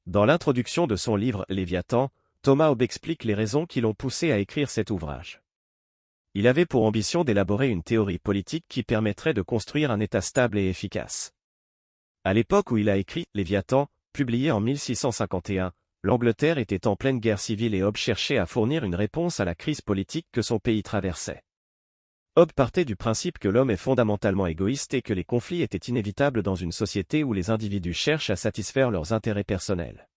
Dans l'introduction de son livre Léviathan, Thomas Hobbes explique les raisons qui l'ont poussé à écrire cet ouvrage. Il avait pour ambition d'élaborer une théorie politique qui permettrait de construire un État stable et efficace. À l'époque où il a écrit Léviathan, publié en 1651, l'Angleterre était en pleine guerre civile et Hobbes cherchait à fournir une réponse à la crise politique que son pays traversait. Hobbes partait du principe que l'homme est fondamentalement égoïste et que les conflits étaient inévitables dans une société où les individus cherchent à satisfaire leurs intérêts personnels.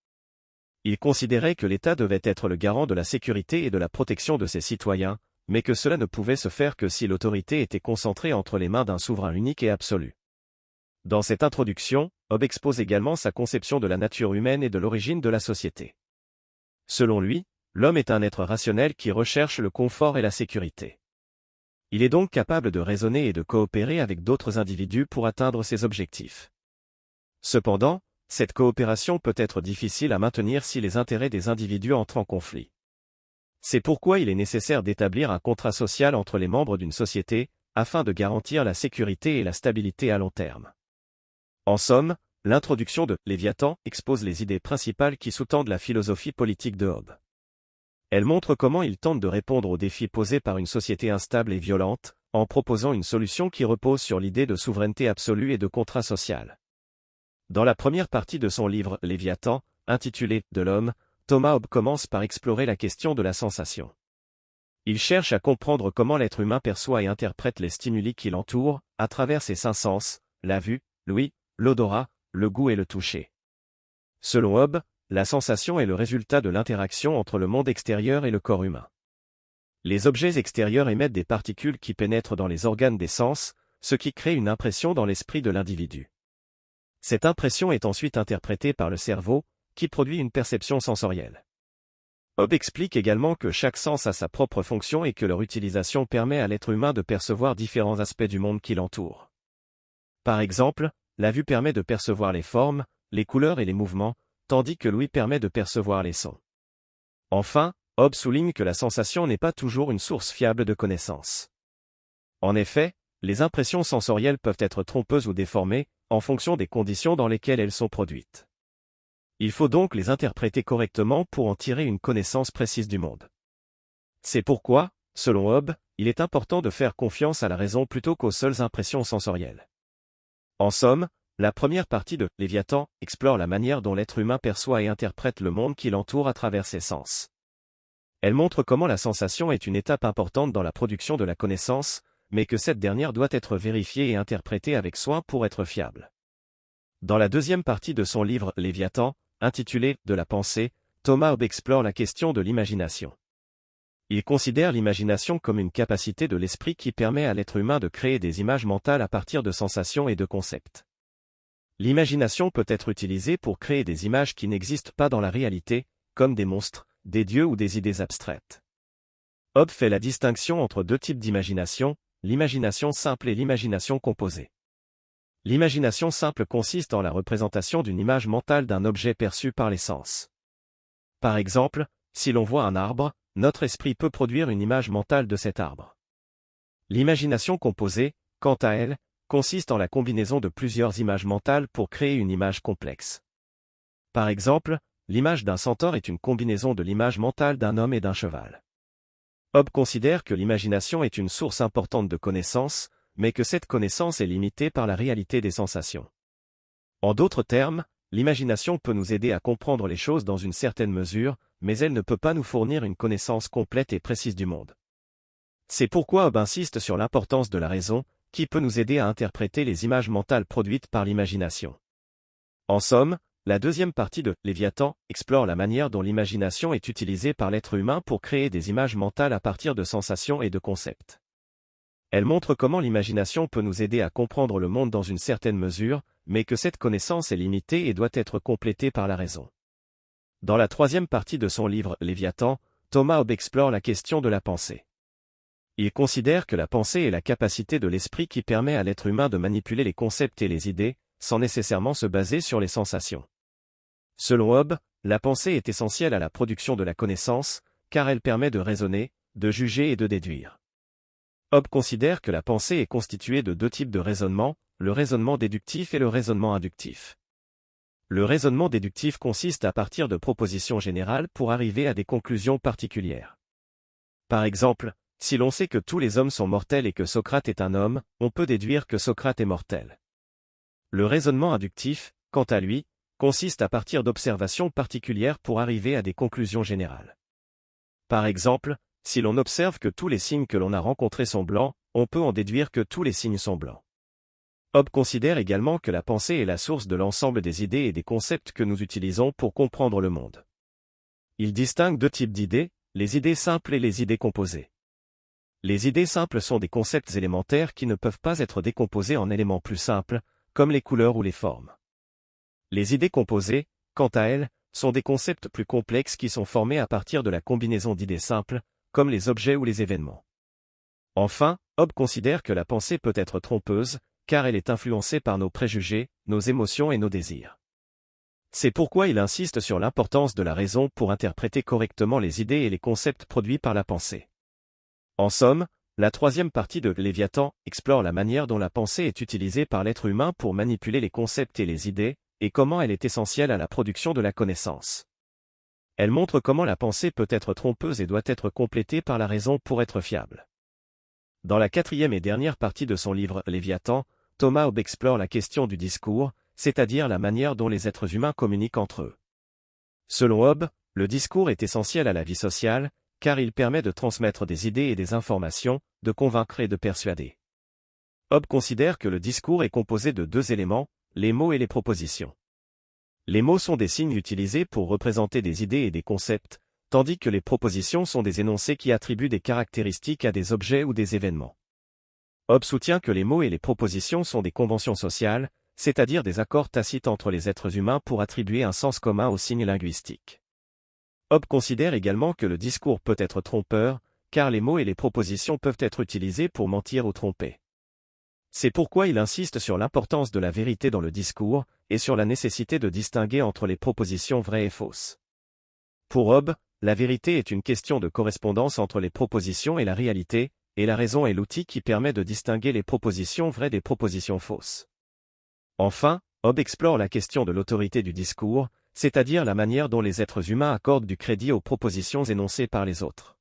Il considérait que l'État devait être le garant de la sécurité et de la protection de ses citoyens, mais que cela ne pouvait se faire que si l'autorité était concentrée entre les mains d'un souverain unique et absolu. Dans cette introduction, Hobbes expose également sa conception de la nature humaine et de l'origine de la société. Selon lui, l'homme est un être rationnel qui recherche le confort et la sécurité. Il est donc capable de raisonner et de coopérer avec d'autres individus pour atteindre ses objectifs. Cependant, cette coopération peut être difficile à maintenir si les intérêts des individus entrent en conflit. C'est pourquoi il est nécessaire d'établir un contrat social entre les membres d'une société, afin de garantir la sécurité et la stabilité à long terme. En somme, l'introduction de Léviathan expose les idées principales qui sous-tendent la philosophie politique de Hobbes. Elle montre comment il tente de répondre aux défis posés par une société instable et violente, en proposant une solution qui repose sur l'idée de souveraineté absolue et de contrat social. Dans la première partie de son livre Léviathan, intitulé « De l'homme », Thomas Hobbes commence par explorer la question de la sensation. Il cherche à comprendre comment l'être humain perçoit et interprète les stimuli qui l'entourent, à travers ses cinq sens, la vue, l'ouïe, l'odorat, le goût et le toucher. Selon Hobbes, la sensation est le résultat de l'interaction entre le monde extérieur et le corps humain. Les objets extérieurs émettent des particules qui pénètrent dans les organes des sens, ce qui crée une impression dans l'esprit de l'individu. Cette impression est ensuite interprétée par le cerveau, qui produit une perception sensorielle. Hobbes explique également que chaque sens a sa propre fonction et que leur utilisation permet à l'être humain de percevoir différents aspects du monde qui l'entoure. Par exemple, la vue permet de percevoir les formes, les couleurs et les mouvements, tandis que l'ouïe permet de percevoir les sons. Enfin, Hobbes souligne que la sensation n'est pas toujours une source fiable de connaissances. En effet, les impressions sensorielles peuvent être trompeuses ou déformées, en fonction des conditions dans lesquelles elles sont produites. Il faut donc les interpréter correctement pour en tirer une connaissance précise du monde. C'est pourquoi, selon Hobbes, il est important de faire confiance à la raison plutôt qu'aux seules impressions sensorielles. En somme, la première partie de Léviathan explore la manière dont l'être humain perçoit et interprète le monde qui l'entoure à travers ses sens. Elle montre comment la sensation est une étape importante dans la production de la connaissance, mais que cette dernière doit être vérifiée et interprétée avec soin pour être fiable. Dans la deuxième partie de son livre Léviathan, intitulé « De la pensée », Thomas Hobbes explore la question de l'imagination. Il considère l'imagination comme une capacité de l'esprit qui permet à l'être humain de créer des images mentales à partir de sensations et de concepts. L'imagination peut être utilisée pour créer des images qui n'existent pas dans la réalité, comme des monstres, des dieux ou des idées abstraites. Hobbes fait la distinction entre deux types d'imagination, l'imagination simple et l'imagination composée. L'imagination simple consiste en la représentation d'une image mentale d'un objet perçu par les sens. Par exemple, si l'on voit un arbre, notre esprit peut produire une image mentale de cet arbre. L'imagination composée, quant à elle, consiste en la combinaison de plusieurs images mentales pour créer une image complexe. Par exemple, l'image d'un centaure est une combinaison de l'image mentale d'un homme et d'un cheval. Hobbes considère que l'imagination est une source importante de connaissances, mais que cette connaissance est limitée par la réalité des sensations. En d'autres termes, l'imagination peut nous aider à comprendre les choses dans une certaine mesure, mais elle ne peut pas nous fournir une connaissance complète et précise du monde. C'est pourquoi Hobbes insiste sur l'importance de la raison, qui peut nous aider à interpréter les images mentales produites par l'imagination. En somme, la deuxième partie de Léviathan explore la manière dont l'imagination est utilisée par l'être humain pour créer des images mentales à partir de sensations et de concepts. Elle montre comment l'imagination peut nous aider à comprendre le monde dans une certaine mesure, mais que cette connaissance est limitée et doit être complétée par la raison. Dans la troisième partie de son livre Léviathan, Thomas Hobbes explore la question de la pensée. Il considère que la pensée est la capacité de l'esprit qui permet à l'être humain de manipuler les concepts et les idées, sans nécessairement se baser sur les sensations. Selon Hobbes, la pensée est essentielle à la production de la connaissance, car elle permet de raisonner, de juger et de déduire. Hobbes considère que la pensée est constituée de deux types de raisonnement, le raisonnement déductif et le raisonnement inductif. Le raisonnement déductif consiste à partir de propositions générales pour arriver à des conclusions particulières. Par exemple, si l'on sait que tous les hommes sont mortels et que Socrate est un homme, on peut déduire que Socrate est mortel. Le raisonnement inductif, quant à lui, consiste à partir d'observations particulières pour arriver à des conclusions générales. Par exemple, si l'on observe que tous les signes que l'on a rencontrés sont blancs, on peut en déduire que tous les signes sont blancs. Hobbes considère également que la pensée est la source de l'ensemble des idées et des concepts que nous utilisons pour comprendre le monde. Il distingue deux types d'idées, les idées simples et les idées composées. Les idées simples sont des concepts élémentaires qui ne peuvent pas être décomposés en éléments plus simples, comme les couleurs ou les formes. Les idées composées, quant à elles, sont des concepts plus complexes qui sont formés à partir de la combinaison d'idées simples, comme les objets ou les événements. Enfin, Hobbes considère que la pensée peut être trompeuse, car elle est influencée par nos préjugés, nos émotions et nos désirs. C'est pourquoi il insiste sur l'importance de la raison pour interpréter correctement les idées et les concepts produits par la pensée. En somme, la troisième partie de Léviathan explore la manière dont la pensée est utilisée par l'être humain pour manipuler les concepts et les idées, et comment elle est essentielle à la production de la connaissance. Elle montre comment la pensée peut être trompeuse et doit être complétée par la raison pour être fiable. Dans la quatrième et dernière partie de son livre Léviathan, Thomas Hobbes explore la question du discours, c'est-à-dire la manière dont les êtres humains communiquent entre eux. Selon Hobbes, le discours est essentiel à la vie sociale, car il permet de transmettre des idées et des informations, de convaincre et de persuader. Hobbes considère que le discours est composé de deux éléments, les mots et les propositions. Les mots sont des signes utilisés pour représenter des idées et des concepts, tandis que les propositions sont des énoncés qui attribuent des caractéristiques à des objets ou des événements. Hobbes soutient que les mots et les propositions sont des conventions sociales, c'est-à-dire des accords tacites entre les êtres humains pour attribuer un sens commun aux signes linguistiques. Hobbes considère également que le discours peut être trompeur, car les mots et les propositions peuvent être utilisés pour mentir ou tromper. C'est pourquoi il insiste sur l'importance de la vérité dans le discours, et sur la nécessité de distinguer entre les propositions vraies et fausses. Pour Hobbes, la vérité est une question de correspondance entre les propositions et la réalité, et la raison est l'outil qui permet de distinguer les propositions vraies des propositions fausses. Enfin, Hobbes explore la question de l'autorité du discours, c'est-à-dire la manière dont les êtres humains accordent du crédit aux propositions énoncées par les autres.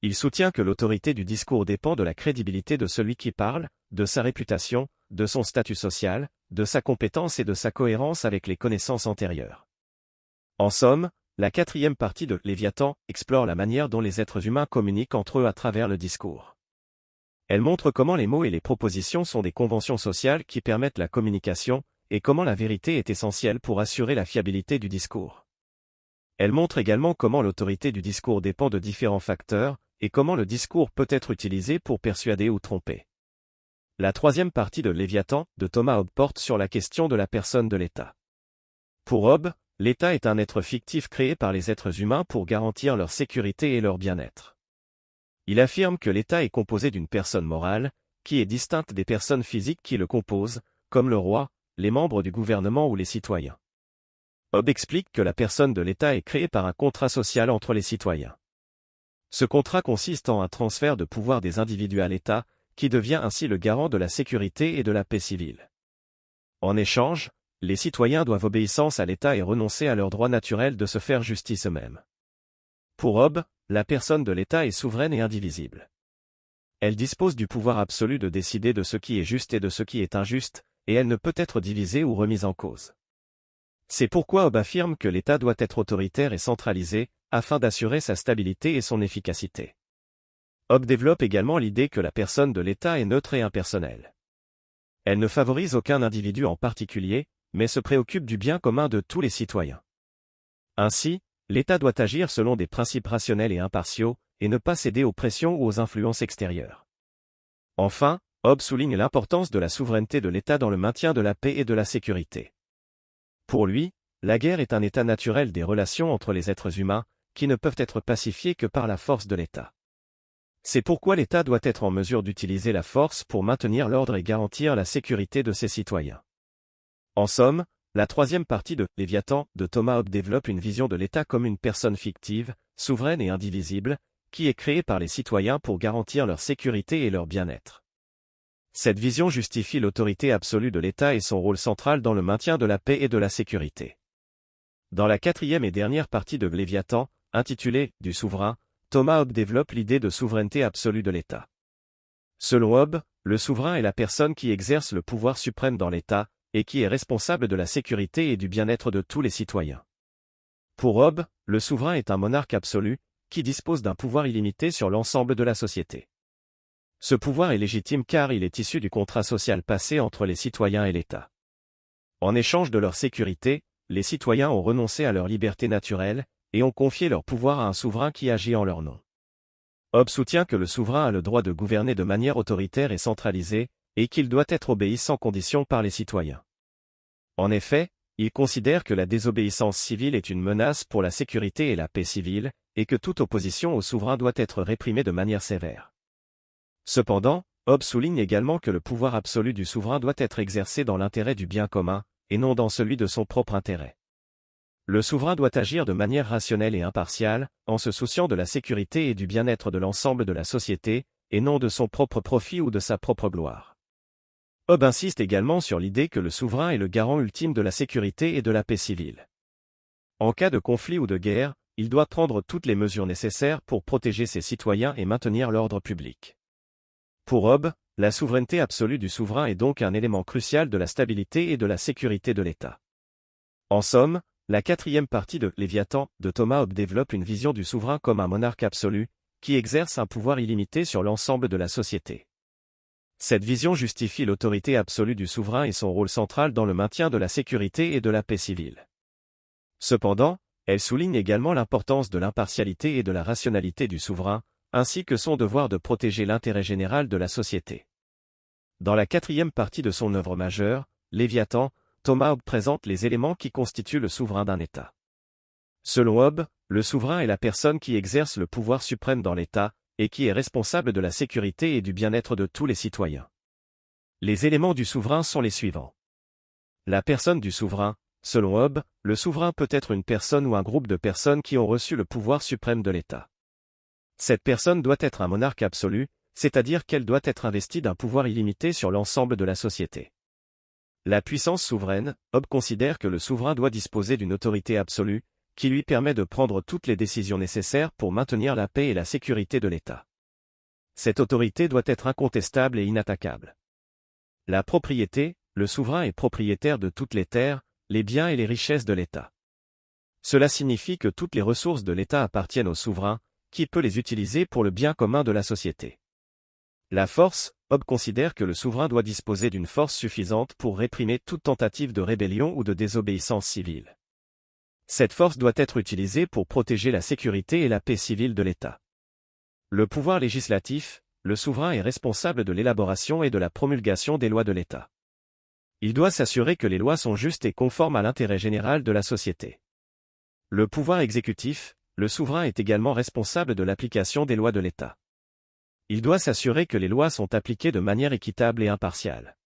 Il soutient que l'autorité du discours dépend de la crédibilité de celui qui parle, de sa réputation, de son statut social, de sa compétence et de sa cohérence avec les connaissances antérieures. En somme, la quatrième partie de Léviathan explore la manière dont les êtres humains communiquent entre eux à travers le discours. Elle montre comment les mots et les propositions sont des conventions sociales qui permettent la communication, et comment la vérité est essentielle pour assurer la fiabilité du discours. Elle montre également comment l'autorité du discours dépend de différents facteurs, et comment le discours peut être utilisé pour persuader ou tromper. La troisième partie de Léviathan, de Thomas Hobbes, porte sur la question de la personne de l'État. Pour Hobbes, l'État est un être fictif créé par les êtres humains pour garantir leur sécurité et leur bien-être. Il affirme que l'État est composé d'une personne morale, qui est distincte des personnes physiques qui le composent, comme le roi, les membres du gouvernement ou les citoyens. Hobbes explique que la personne de l'État est créée par un contrat social entre les citoyens. Ce contrat consiste en un transfert de pouvoir des individus à l'État, qui devient ainsi le garant de la sécurité et de la paix civile. En échange, les citoyens doivent obéissance à l'État et renoncer à leur droit naturel de se faire justice eux-mêmes. Pour Hobbes, la personne de l'État est souveraine et indivisible. Elle dispose du pouvoir absolu de décider de ce qui est juste et de ce qui est injuste, et elle ne peut être divisée ou remise en cause. C'est pourquoi Hobbes affirme que l'État doit être autoritaire et centralisé, afin d'assurer sa stabilité et son efficacité. Hobbes développe également l'idée que la personne de l'État est neutre et impersonnelle. Elle ne favorise aucun individu en particulier, mais se préoccupe du bien commun de tous les citoyens. Ainsi, l'État doit agir selon des principes rationnels et impartiaux, et ne pas céder aux pressions ou aux influences extérieures. Enfin, Hobbes souligne l'importance de la souveraineté de l'État dans le maintien de la paix et de la sécurité. Pour lui, la guerre est un état naturel des relations entre les êtres humains, qui ne peuvent être pacifiés que par la force de l'État. C'est pourquoi l'État doit être en mesure d'utiliser la force pour maintenir l'ordre et garantir la sécurité de ses citoyens. En somme, la troisième partie de Léviathan de Thomas Hobbes développe une vision de l'État comme une personne fictive, souveraine et indivisible, qui est créée par les citoyens pour garantir leur sécurité et leur bien-être. Cette vision justifie l'autorité absolue de l'État et son rôle central dans le maintien de la paix et de la sécurité. Dans la quatrième et dernière partie de Léviathan, intitulée « Du souverain », Thomas Hobbes développe l'idée de souveraineté absolue de l'État. Selon Hobbes, le souverain est la personne qui exerce le pouvoir suprême dans l'État, et qui est responsable de la sécurité et du bien-être de tous les citoyens. Pour Hobbes, le souverain est un monarque absolu, qui dispose d'un pouvoir illimité sur l'ensemble de la société. Ce pouvoir est légitime car il est issu du contrat social passé entre les citoyens et l'État. En échange de leur sécurité, les citoyens ont renoncé à leur liberté naturelle, et ont confié leur pouvoir à un souverain qui agit en leur nom. Hobbes soutient que le souverain a le droit de gouverner de manière autoritaire et centralisée, et qu'il doit être obéi sans condition par les citoyens. En effet, il considère que la désobéissance civile est une menace pour la sécurité et la paix civile, et que toute opposition au souverain doit être réprimée de manière sévère. Cependant, Hobbes souligne également que le pouvoir absolu du souverain doit être exercé dans l'intérêt du bien commun, et non dans celui de son propre intérêt. Le souverain doit agir de manière rationnelle et impartiale, en se souciant de la sécurité et du bien-être de l'ensemble de la société, et non de son propre profit ou de sa propre gloire. Hobbes insiste également sur l'idée que le souverain est le garant ultime de la sécurité et de la paix civile. En cas de conflit ou de guerre, il doit prendre toutes les mesures nécessaires pour protéger ses citoyens et maintenir l'ordre public. Pour Hobbes, la souveraineté absolue du souverain est donc un élément crucial de la stabilité et de la sécurité de l'État. En somme, la quatrième partie de Léviathan de Thomas Hobbes développe une vision du souverain comme un monarque absolu, qui exerce un pouvoir illimité sur l'ensemble de la société. Cette vision justifie l'autorité absolue du souverain et son rôle central dans le maintien de la sécurité et de la paix civile. Cependant, elle souligne également l'importance de l'impartialité et de la rationalité du souverain, ainsi que son devoir de protéger l'intérêt général de la société. Dans la quatrième partie de son œuvre majeure, Léviathan, Thomas Hobbes présente les éléments qui constituent le souverain d'un État. Selon Hobbes, le souverain est la personne qui exerce le pouvoir suprême dans l'État, et qui est responsable de la sécurité et du bien-être de tous les citoyens. Les éléments du souverain sont les suivants. La personne du souverain. Selon Hobbes, le souverain peut être une personne ou un groupe de personnes qui ont reçu le pouvoir suprême de l'État. Cette personne doit être un monarque absolu, c'est-à-dire qu'elle doit être investie d'un pouvoir illimité sur l'ensemble de la société. La puissance souveraine. Hobbes considère que le souverain doit disposer d'une autorité absolue, qui lui permet de prendre toutes les décisions nécessaires pour maintenir la paix et la sécurité de l'État. Cette autorité doit être incontestable et inattaquable. La propriété. Le souverain est propriétaire de toutes les terres, les biens et les richesses de l'État. Cela signifie que toutes les ressources de l'État appartiennent au souverain, qui peut les utiliser pour le bien commun de la société. La force. Hobbes considère que le souverain doit disposer d'une force suffisante pour réprimer toute tentative de rébellion ou de désobéissance civile. Cette force doit être utilisée pour protéger la sécurité et la paix civile de l'État. Le pouvoir législatif. Le souverain est responsable de l'élaboration et de la promulgation des lois de l'État. Il doit s'assurer que les lois sont justes et conformes à l'intérêt général de la société. Le pouvoir exécutif. Le souverain est également responsable de l'application des lois de l'État. Il doit s'assurer que les lois sont appliquées de manière équitable et impartiale.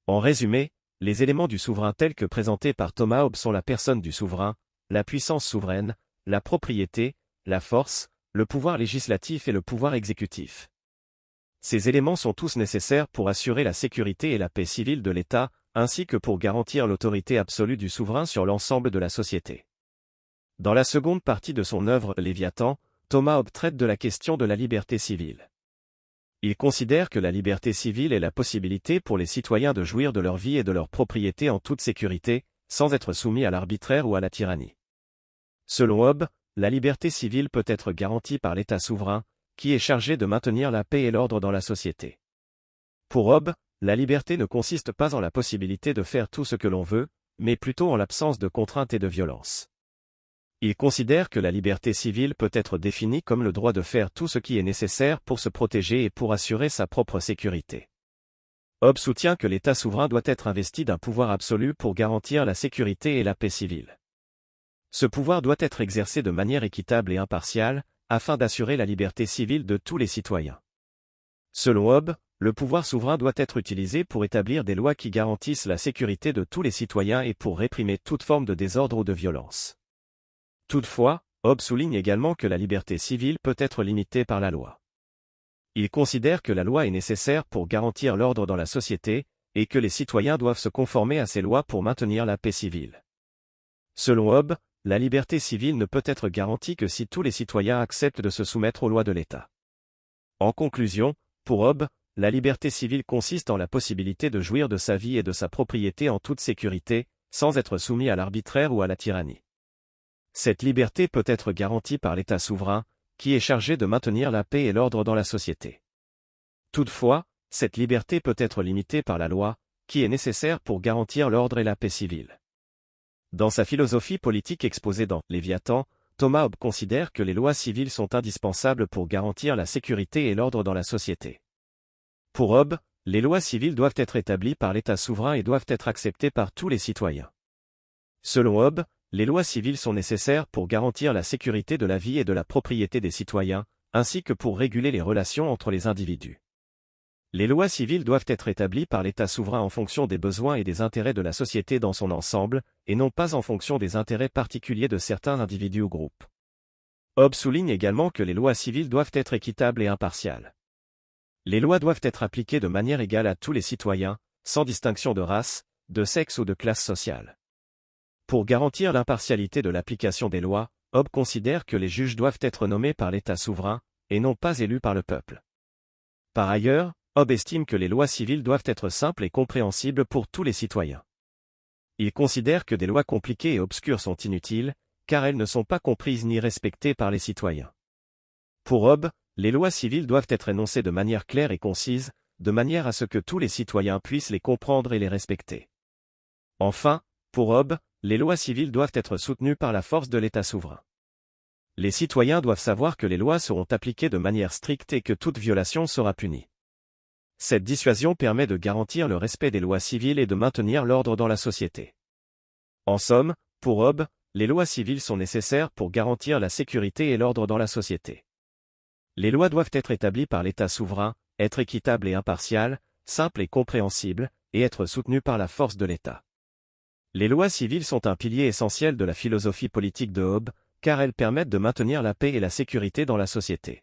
En résumé, les éléments du souverain tels que présentés par Thomas Hobbes sont la personne du souverain, la puissance souveraine, la propriété, la force, le pouvoir législatif et le pouvoir exécutif. Ces éléments sont tous nécessaires pour assurer la sécurité et la paix civile de l'État, ainsi que pour garantir l'autorité absolue du souverain sur l'ensemble de la société. Dans la seconde partie de son œuvre Léviathan, Thomas Hobbes traite de la question de la liberté civile. Il considère que la liberté civile est la possibilité pour les citoyens de jouir de leur vie et de leur propriété en toute sécurité, sans être soumis à l'arbitraire ou à la tyrannie. Selon Hobbes, la liberté civile peut être garantie par l'État souverain, qui est chargé de maintenir la paix et l'ordre dans la société. Pour Hobbes, la liberté ne consiste pas en la possibilité de faire tout ce que l'on veut, mais plutôt en l'absence de contraintes et de violence. Il considère que la liberté civile peut être définie comme le droit de faire tout ce qui est nécessaire pour se protéger et pour assurer sa propre sécurité. Hobbes soutient que l'État souverain doit être investi d'un pouvoir absolu pour garantir la sécurité et la paix civile. Ce pouvoir doit être exercé de manière équitable et impartiale, afin d'assurer la liberté civile de tous les citoyens. Selon Hobbes, le pouvoir souverain doit être utilisé pour établir des lois qui garantissent la sécurité de tous les citoyens et pour réprimer toute forme de désordre ou de violence. Toutefois, Hobbes souligne également que la liberté civile peut être limitée par la loi. Il considère que la loi est nécessaire pour garantir l'ordre dans la société, et que les citoyens doivent se conformer à ces lois pour maintenir la paix civile. Selon Hobbes, la liberté civile ne peut être garantie que si tous les citoyens acceptent de se soumettre aux lois de l'État. En conclusion, pour Hobbes, la liberté civile consiste en la possibilité de jouir de sa vie et de sa propriété en toute sécurité, sans être soumis à l'arbitraire ou à la tyrannie. Cette liberté peut être garantie par l'État souverain, qui est chargé de maintenir la paix et l'ordre dans la société. Toutefois, cette liberté peut être limitée par la loi, qui est nécessaire pour garantir l'ordre et la paix civile. Dans sa philosophie politique exposée dans Léviathan, Thomas Hobbes considère que les lois civiles sont indispensables pour garantir la sécurité et l'ordre dans la société. Pour Hobbes, les lois civiles doivent être établies par l'État souverain et doivent être acceptées par tous les citoyens. Selon Hobbes, les lois civiles sont nécessaires pour garantir la sécurité de la vie et de la propriété des citoyens, ainsi que pour réguler les relations entre les individus. Les lois civiles doivent être établies par l'État souverain en fonction des besoins et des intérêts de la société dans son ensemble, et non pas en fonction des intérêts particuliers de certains individus ou groupes. Hobbes souligne également que les lois civiles doivent être équitables et impartiales. Les lois doivent être appliquées de manière égale à tous les citoyens, sans distinction de race, de sexe ou de classe sociale. Pour garantir l'impartialité de l'application des lois, Hobbes considère que les juges doivent être nommés par l'État souverain, et non pas élus par le peuple. Par ailleurs, Hobbes estime que les lois civiles doivent être simples et compréhensibles pour tous les citoyens. Il considère que des lois compliquées et obscures sont inutiles, car elles ne sont pas comprises ni respectées par les citoyens. Pour Hobbes, les lois civiles doivent être énoncées de manière claire et concise, de manière à ce que tous les citoyens puissent les comprendre et les respecter. Enfin, pour Hobbes, les lois civiles doivent être soutenues par la force de l'État souverain. Les citoyens doivent savoir que les lois seront appliquées de manière stricte et que toute violation sera punie. Cette dissuasion permet de garantir le respect des lois civiles et de maintenir l'ordre dans la société. En somme, pour Hobbes, les lois civiles sont nécessaires pour garantir la sécurité et l'ordre dans la société. Les lois doivent être établies par l'État souverain, être équitables et impartiales, simples et compréhensibles, et être soutenues par la force de l'État. Les lois civiles sont un pilier essentiel de la philosophie politique de Hobbes, car elles permettent de maintenir la paix et la sécurité dans la société.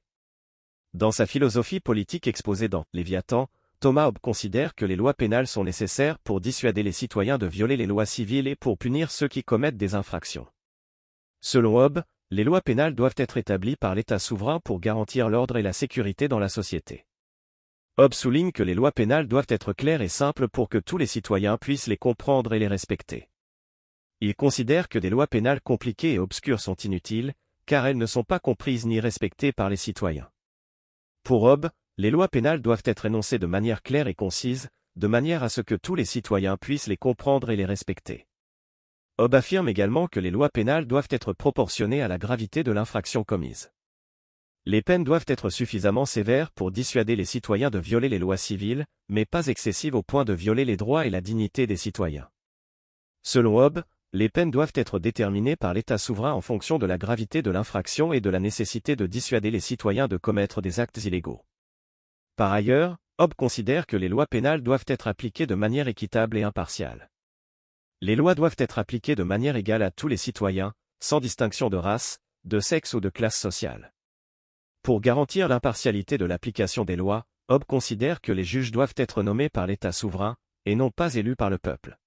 Dans sa philosophie politique exposée dans Léviathan, Thomas Hobbes considère que les lois pénales sont nécessaires pour dissuader les citoyens de violer les lois civiles et pour punir ceux qui commettent des infractions. Selon Hobbes, les lois pénales doivent être établies par l'État souverain pour garantir l'ordre et la sécurité dans la société. Hobbes souligne que les lois pénales doivent être claires et simples pour que tous les citoyens puissent les comprendre et les respecter. Il considère que des lois pénales compliquées et obscures sont inutiles, car elles ne sont pas comprises ni respectées par les citoyens. Pour Hobbes, les lois pénales doivent être énoncées de manière claire et concise, de manière à ce que tous les citoyens puissent les comprendre et les respecter. Hobbes affirme également que les lois pénales doivent être proportionnées à la gravité de l'infraction commise. Les peines doivent être suffisamment sévères pour dissuader les citoyens de violer les lois civiles, mais pas excessives au point de violer les droits et la dignité des citoyens. Selon Hobbes, les peines doivent être déterminées par l'État souverain en fonction de la gravité de l'infraction et de la nécessité de dissuader les citoyens de commettre des actes illégaux. Par ailleurs, Hobbes considère que les lois pénales doivent être appliquées de manière équitable et impartiale. Les lois doivent être appliquées de manière égale à tous les citoyens, sans distinction de race, de sexe ou de classe sociale. Pour garantir l'impartialité de l'application des lois, Hobbes considère que les juges doivent être nommés par l'État souverain, et non pas élus par le peuple.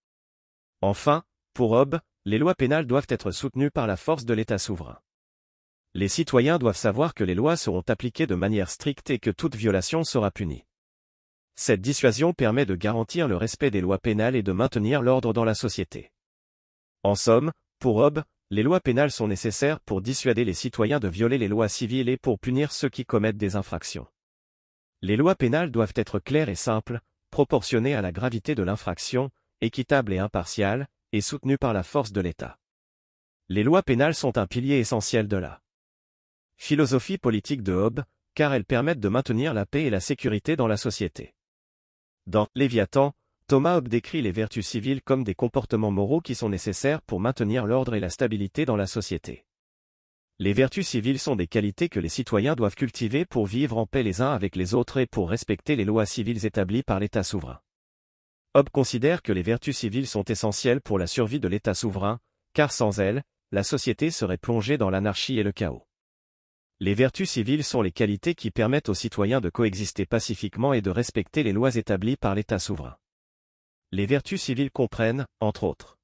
Enfin, pour Hobbes, les lois pénales doivent être soutenues par la force de l'État souverain. Les citoyens doivent savoir que les lois seront appliquées de manière stricte et que toute violation sera punie. Cette dissuasion permet de garantir le respect des lois pénales et de maintenir l'ordre dans la société. En somme, pour Hobbes, les lois pénales sont nécessaires pour dissuader les citoyens de violer les lois civiles et pour punir ceux qui commettent des infractions. Les lois pénales doivent être claires et simples, proportionnées à la gravité de l'infraction, équitables et impartiales, et soutenues par la force de l'État. Les lois pénales sont un pilier essentiel de la philosophie politique de Hobbes, car elles permettent de maintenir la paix et la sécurité dans la société. Dans Léviathan, Thomas Hobbes décrit les vertus civiles comme des comportements moraux qui sont nécessaires pour maintenir l'ordre et la stabilité dans la société. Les vertus civiles sont des qualités que les citoyens doivent cultiver pour vivre en paix les uns avec les autres et pour respecter les lois civiles établies par l'État souverain. Hobbes considère que les vertus civiles sont essentielles pour la survie de l'État souverain, car sans elles, la société serait plongée dans l'anarchie et le chaos. Les vertus civiles sont les qualités qui permettent aux citoyens de coexister pacifiquement et de respecter les lois établies par l'État souverain. Les vertus civiles comprennent, entre autres,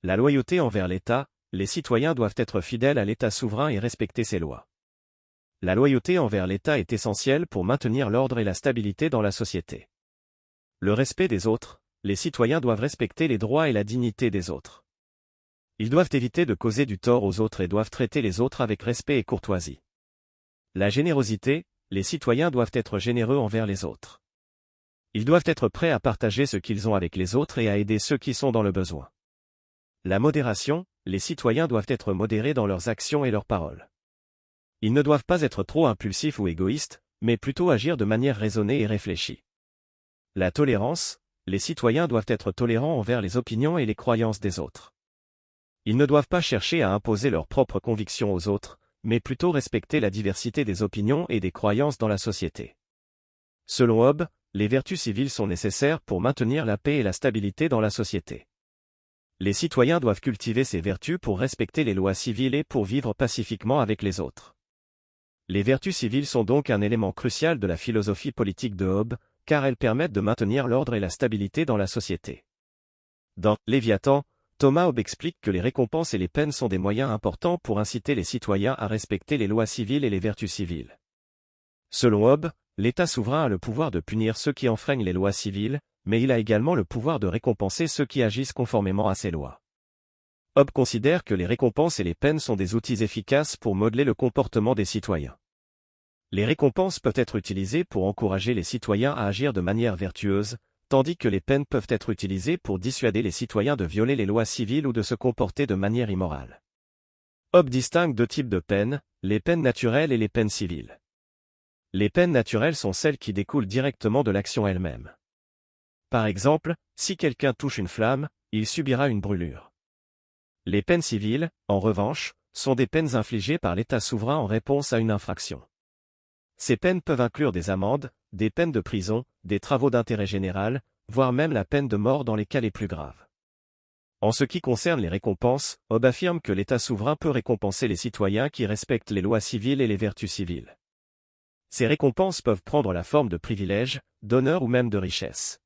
la loyauté envers l'État. Les citoyens doivent être fidèles à l'État souverain et respecter ses lois. La loyauté envers l'État est essentielle pour maintenir l'ordre et la stabilité dans la société. Le respect des autres. Les citoyens doivent respecter les droits et la dignité des autres. Ils doivent éviter de causer du tort aux autres et doivent traiter les autres avec respect et courtoisie. La générosité. Les citoyens doivent être généreux envers les autres. Ils doivent être prêts à partager ce qu'ils ont avec les autres et à aider ceux qui sont dans le besoin. La modération. Les citoyens doivent être modérés dans leurs actions et leurs paroles. Ils ne doivent pas être trop impulsifs ou égoïstes, mais plutôt agir de manière raisonnée et réfléchie. La tolérance. Les citoyens doivent être tolérants envers les opinions et les croyances des autres. Ils ne doivent pas chercher à imposer leurs propres convictions aux autres, mais plutôt respecter la diversité des opinions et des croyances dans la société. Selon Hobbes, les vertus civiles sont nécessaires pour maintenir la paix et la stabilité dans la société. Les citoyens doivent cultiver ces vertus pour respecter les lois civiles et pour vivre pacifiquement avec les autres. Les vertus civiles sont donc un élément crucial de la philosophie politique de Hobbes, car elles permettent de maintenir l'ordre et la stabilité dans la société. Dans Léviathan, Thomas Hobbes explique que les récompenses et les peines sont des moyens importants pour inciter les citoyens à respecter les lois civiles et les vertus civiles. Selon Hobbes, l'État souverain a le pouvoir de punir ceux qui enfreignent les lois civiles, mais il a également le pouvoir de récompenser ceux qui agissent conformément à ces lois. Hobbes considère que les récompenses et les peines sont des outils efficaces pour modeler le comportement des citoyens. Les récompenses peuvent être utilisées pour encourager les citoyens à agir de manière vertueuse, tandis que les peines peuvent être utilisées pour dissuader les citoyens de violer les lois civiles ou de se comporter de manière immorale. Hobbes distingue deux types de peines, les peines naturelles et les peines civiles. Les peines naturelles sont celles qui découlent directement de l'action elle-même. Par exemple, si quelqu'un touche une flamme, il subira une brûlure. Les peines civiles, en revanche, sont des peines infligées par l'État souverain en réponse à une infraction. Ces peines peuvent inclure des amendes, des peines de prison, des travaux d'intérêt général, voire même la peine de mort dans les cas les plus graves. En ce qui concerne les récompenses, Hobbes affirme que l'État souverain peut récompenser les citoyens qui respectent les lois civiles et les vertus civiles. Ces récompenses peuvent prendre la forme de privilèges, d'honneur ou même de richesses.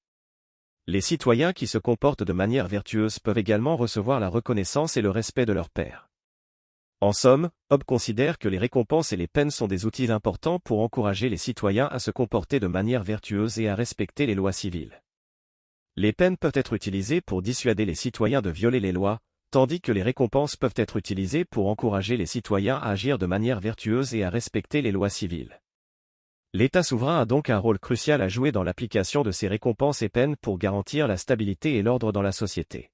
Les citoyens qui se comportent de manière vertueuse peuvent également recevoir la reconnaissance et le respect de leurs pairs. En somme, Hobbes considère que les récompenses et les peines sont des outils importants pour encourager les citoyens à se comporter de manière vertueuse et à respecter les lois civiles. Les peines peuvent être utilisées pour dissuader les citoyens de violer les lois, tandis que les récompenses peuvent être utilisées pour encourager les citoyens à agir de manière vertueuse et à respecter les lois civiles. L'État souverain a donc un rôle crucial à jouer dans l'application de ces récompenses et peines pour garantir la stabilité et l'ordre dans la société.